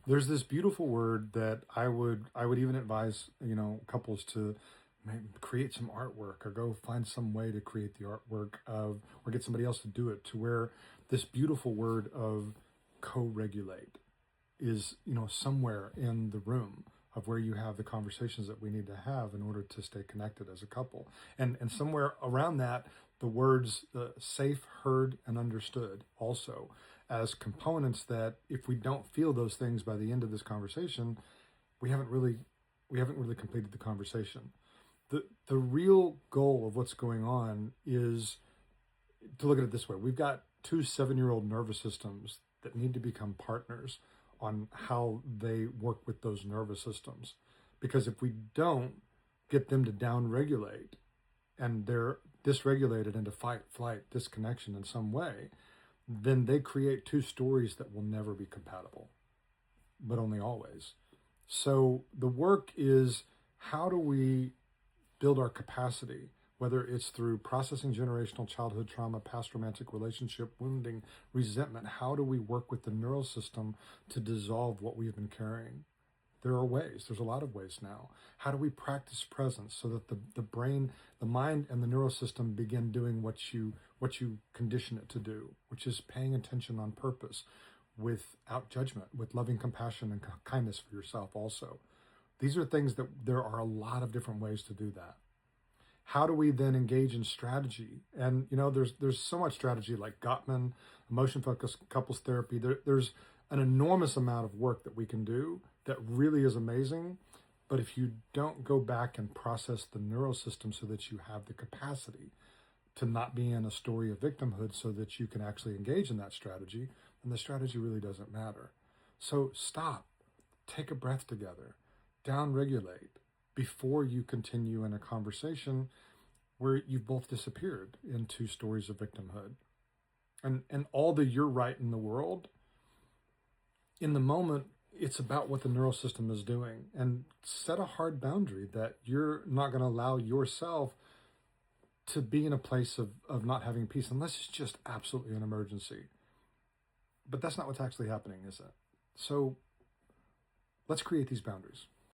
There's this beautiful word that I would even advise, couples to create some artwork or go find some way to create the artwork of, or get somebody else to do it, to where this beautiful word of co-regulate is, somewhere in the room of where you have the conversations that we need to have in order to stay connected as a couple. And somewhere around that, the words safe, heard, and understood also as components that if we don't feel those things by the end of this conversation, we haven't really completed the conversation. The real goal of what's going on is to look at it this way. We've got two 7-year-old nervous systems that need to become partners on how they work with those nervous systems. Because if we don't get them to down regulate and they're dysregulated into fight, flight, disconnection in some way, then they create two stories that will never be compatible, but only always. So the work is, how do we build our capacity, whether it's through processing generational childhood trauma, past romantic relationship wounding, resentment? How do we work with the neural system to dissolve what we've been carrying? There are ways. There's a lot of ways now. How do we practice presence so that the brain, the mind, and the neural system begin doing what you condition it to do, which is paying attention on purpose, without judgment, with loving compassion and kindness for yourself also. These are things that there are a lot of different ways to do that. How do we then engage in strategy? And there's so much strategy, like Gottman, emotion focused couples therapy. There's an enormous amount of work that we can do that really is amazing. But if you don't go back and process the neural system so that you have the capacity to not be in a story of victimhood so that you can actually engage in that strategy, then the strategy really doesn't matter. So stop, take a breath together, down regulate before you continue in a conversation where you've both disappeared into stories of victimhood. And all the "you're right" in the world, in the moment, it's about what the neural system is doing. And set a hard boundary that you're not going to allow yourself to be in a place of not having peace unless it's just absolutely an emergency. But that's not what's actually happening, is it? So let's create these boundaries.